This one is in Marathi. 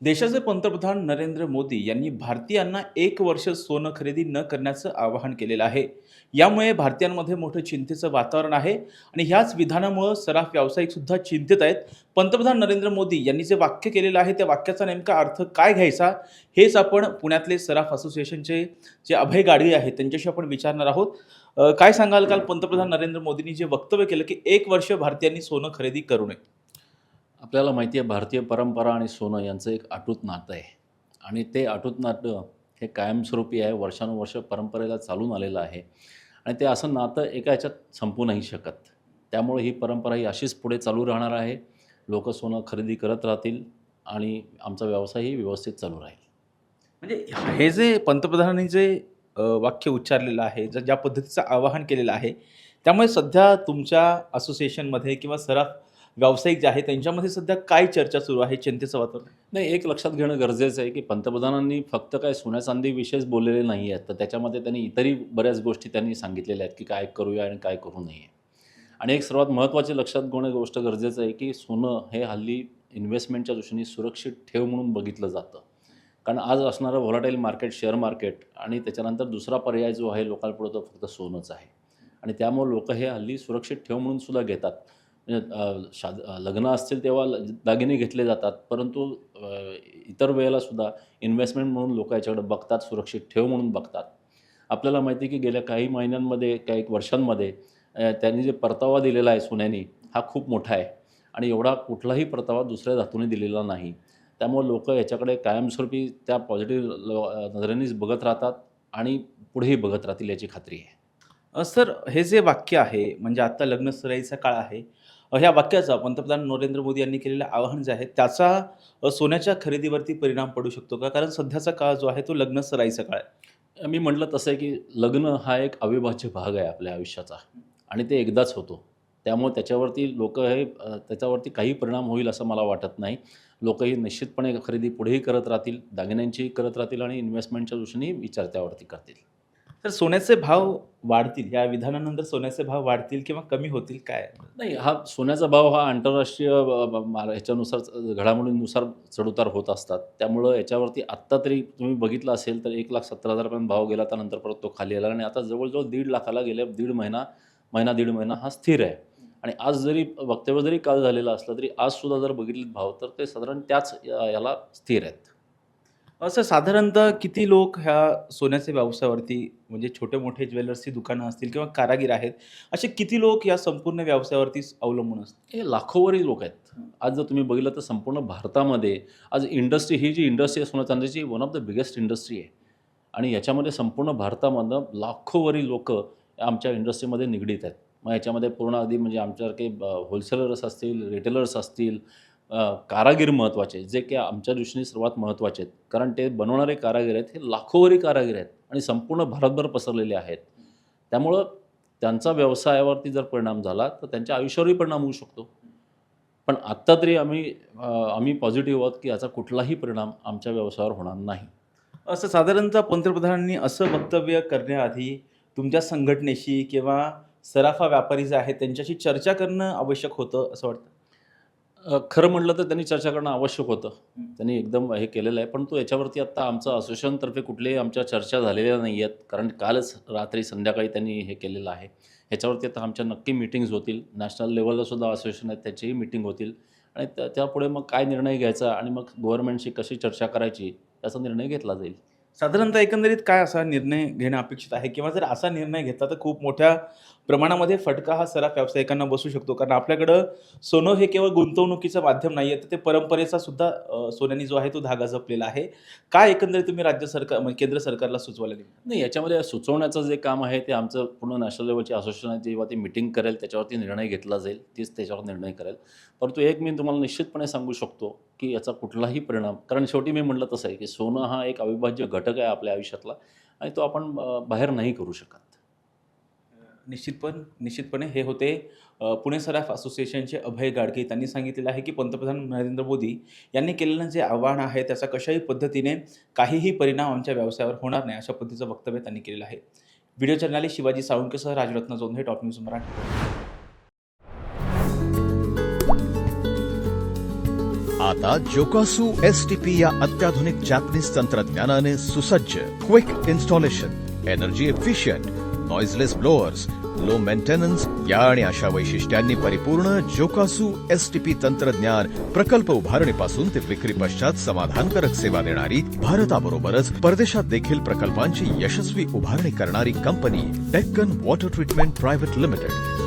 देशाचे पंतप्रधान नरेंद्र मोदी यांनी भारतीयांना 1 वर्ष सोनं खरेदी न करण्याचं आवाहन केलेलं आहे. यामुळे भारतीयांमध्ये मोठं चिंतेचं वातावरण आहे आणि ह्याच विधानामुळे सराफ व्यावसायिक सुद्धा चिंतित आहेत. पंतप्रधान नरेंद्र मोदी यांनी जे वाक्य केलेलं आहे त्या वाक्याचा नेमका अर्थ काय घ्यायचा, हेच आपण पुण्यातले सराफ असोसिएशनचे जे अभय गाडगे आहेत त्यांच्याशी आपण विचारणार आहोत. काय सांगाल, काल पंतप्रधान नरेंद्र मोदींनी जे वक्तव्य केलं की 1 वर्ष भारतीयांनी सोनं खरेदी करू नये? आपल्याला माहिती आहे भारतीय परंपरा आणि सोनं यांचं एक अटूट नातं आहे आणि ते अटूट नातं हे कायमस्वरूपी आहे, वर्षानुवर्ष परंपरेला चालून आलेलं आहे आणि ते असं नातं एका ह्याच्यात संपू नाही शकत. त्यामुळे ही परंपरा ही अशीच पुढे चालू राहणार आहे. लोक सोनं खरेदी करत राहतील आणि आमचा व्यवसायही व्यवस्थित चालू राहील. म्हणजे हे जे पंतप्रधानांनी जे वाक्य उच्चारलेलं आहे, ज्या पद्धतीचं आवाहन केलेलं आहे, त्यामुळे सध्या तुमच्या असोसिएशनमध्ये किंवा सराफ व्यावसायिक जे आहे त्यांच्यामध्ये सध्या काय चर्चा सुरू आहे? चिंतेचं वातावरण? नाही, एक लक्षात घेणं गरजेचं आहे की पंतप्रधानांनी फक्त काय सोन्या चांदीविषयीच बोललेले नाही आहेत, तर त्याच्यामध्ये त्यांनी इतरही बऱ्याच गोष्टी त्यांनी सांगितलेल्या आहेत की काय करूया आणि काय करू नये. आणि एक सर्वात महत्त्वाची लक्षात घेणं गोष्ट गरजेचं आहे की सोनं हे हल्ली इन्व्हेस्टमेंटच्या दृष्टीने सुरक्षित ठेव म्हणून बघितलं जातं. कारण आज असणारं व्हॉलाटाईल मार्केट, शेअर मार्केट आणि त्याच्यानंतर दुसरा पर्याय जो आहे लोकांपुढे तो फक्त सोनंच आहे. आणि त्यामुळे लोक हे हल्ली सुरक्षित ठेव म्हणून सुद्धा घेतात. म्हणजे लग्न असतील तेव्हा दागिने घेतले जातात, परंतु इतर वेळेला सुद्धा इन्व्हेस्टमेंट म्हणून लोक याच्याकडे बघतात, सुरक्षित ठेव म्हणून बघतात. आपल्याला माहिती आहे की गेल्या काही महिन्यांमध्ये, काही वर्षांमध्ये त्यांनी जे परतावा दिलेला आहे सोन्याने, हा खूप मोठा आहे आणि एवढा कुठलाही परतावा दुसऱ्या धातूने दिलेला नाही. त्यामुळे लोक याच्याकडे कायमस्वरूपी त्या पॉझिटिव्ह नजरेनेच बघत राहतात आणि पुढेही बघत राहतील याची खात्री आहे. सर, हे जे वाक्य आहे म्हणजे आता लग्न सराईचा काळ आहे, ह्या वाक्याचा पंतप्रधान नरेंद्र मोदी यांनी केलेलं आवाहन जे आहे त्याचा सोन्याच्या खरेदीवरती परिणाम पडू शकतो का? कारण सध्याचा काळ जो आहे तो लग्न सराईचा काळ आहे. मी म्हटलं तसं आहे की लग्न हा एक अविभाज्य भाग आहे आपल्या आयुष्याचा आणि ते एकदाच होतो. त्यामुळे त्याच्यावरती त्याच्यावरती काही परिणाम होईल असं मला वाटत नाही. लोकही निश्चितपणे खरेदी पुढेही करत राहतील, दागिन्यांचीही करत राहतील आणि इन्व्हेस्टमेंटच्या दृष्टीने विचार त्यावरती करतील. तर सोन्याचे भाव वाढतील, या विधानानंतर सोन्याचे भाव वाढतील किंवा कमी होतील काय? नाही, हा सोन्याचा भाव हा आंतरराष्ट्रीय ह्याच्यानुसार घडामोडींनुसार चढउतार होत असतात. त्यामुळं याच्यावरती आत्ता तरी तुम्ही बघितलं असेल तर 1,70,000 पर्यंत भाव गेला, त्यानंतर परत तो खाली आला आणि आता जवळजवळ 1.5 लाखाला गेले. दीड महिना हा स्थिर आहे. आणि आज जरी वक्तव्य जरी काल झालेलं असलं तरी आजसुद्धा जर बघितले भाव तर ते साधारण त्याच याला स्थिर आहेत. असं साधारणतः किती लोक ह्या सोन्याच्या व्यवसायावरती, म्हणजे छोटे-मोठे ज्वेलर्सची दुकानं असतील किंवा कारागीर आहेत, असे किती लोक या संपूर्ण व्यवसायावरती अवलंबून असतात? हे लाखोवरील लोक आहेत. आज जर तुम्ही बघितलं तर संपूर्ण भारतामध्ये आज ही जी इंडस्ट्री आहे सोन्या चांदीची, one of the biggest industry आहे आणि याच्यामध्ये संपूर्ण भारतामधनं लाखोवरील लोक आमच्या इंडस्ट्रीमध्ये निगडीत आहेत. मग याच्यामध्ये पूर्ण अगदी म्हणजे आमच्यासारखे होलसेलर्स असतील, रिटेलर्स असतील, कारागीर महत्त्वाचे, जे की आमच्या दृष्टीने सर्वात महत्त्वाचे आहेत. कारण ते बनवणारे कारागीर आहेत, हे लाखोवरी कारागीर आहेत आणि संपूर्ण भारतभर पसरलेले आहेत. त्यामुळं त्यांचा व्यवसायावरती जर परिणाम झाला तर त्यांच्या आयुष्यावरही परिणाम होऊ शकतो. पण आत्ता तरी आम्ही पॉझिटिव्ह आहोत की याचा कुठलाही परिणाम आमच्या व्यवसायावर होणार नाही. असं साधारणतः पंतप्रधानांनी असं वक्तव्य करण्याआधी तुमच्या संघटनेशी किंवा सराफा व्यापारी जे आहेत त्यांच्याशी चर्चा करणं आवश्यक होतं असं वाटतं? खरं म्हटलं तर त्यांनी चर्चा करणं आवश्यक होतं. त्यांनी एकदम हे केलेलं आहे. परंतु याच्यावरती आत्ता आमचं असोसिएशनतर्फे कुठल्याही आमच्या चर्चा झालेल्या नाही आहेत. कारण कालच रात्री संध्याकाळी त्यांनी हे केलेलं आहे. ह्याच्यावरती आता आमच्या नक्की मीटिंग्ज होतील. नॅशनल लेव्हलला सुद्धा असोसिएशन आहेत, त्याचीही मीटिंग होतील आणि त्यापुढे मग काय निर्णय घ्यायचा आणि मग गव्हर्नमेंटशी कशी चर्चा करायची याचा निर्णय घेतला जाईल. साधारणतः एकंदरीत काय असा निर्णय घेणं अपेक्षित आहे? किंवा जर असा निर्णय घेतला तर खूप मोठ्या प्रमाणामध्ये फटका हा सराफ व्यावसायिकांना बसू शकतो. कारण आपल्याकडं सोनं हे केवळ गुंतवणुकीचं माध्यम नाही आहे, तर ते परंपरेचा सुद्धा सोन्याने जो आहे तो धागा जपलेला आहे. काय एकंदरीत तुम्ही राज्य सरकार म्हणजे केंद्र सरकारला सुचवायला दिलं? नाही, याच्यामध्ये सुचवण्याचं जे काम आहे ते आमचं पूर्ण नॅशनल लेवलची असोसिएशन आहे, जेव्हा ती मीटिंग करेल त्याच्यावरती निर्णय घेतला जाईल, तीच त्याच्यावर निर्णय करेल. परंतु एक मी तुम्हाला निश्चितपणे सांगू शकतो की याचा कुठलाही परिणाम, कारण शेवटी मी म्हटलं तसं आहे की सोनं हा एक अविभाज्य घटक आहे आपल्या आयुष्यातला आणि तो आपण बाहेर नाही करू शकत. निश्चितपणे हे होते पुणे सराफ असोसिएशनचे अभय गाडगे. त्यांनी सांगितलेलं आहे की पंतप्रधान नरेंद्र मोदी यांनी केलेलं जे आव्हान आहे त्याचा कशाही पद्धतीने काहीही परिणाम आमच्या व्यवसायावर होणार नाही, अशा पद्धतीचं वक्तव्य त्यांनी केलेलं आहे. व्हिडिओ जर्नलिस्ट शिवाजी साळुंकेसह राजरत्न जोंधे, टॉप न्यूज मराठी. आता जोकासू STP या अत्याधुनिक जॅपनीज तंत्रज्ञानाने सुसज्ज, quick installation, energy efficient, noiseless blowers, low maintenance या आणि अशा वैशिष्ट्यांनी परिपूर्ण जोकासू STP तंत्रज्ञान प्रकल्प उभारणीपासून ते विक्री पश्चात समाधानकारक सेवा देणारी, भारताबरोबरच परदेशात देखील प्रकल्पांची यशस्वी उभारणी करणारी company Deccan water treatment private limited.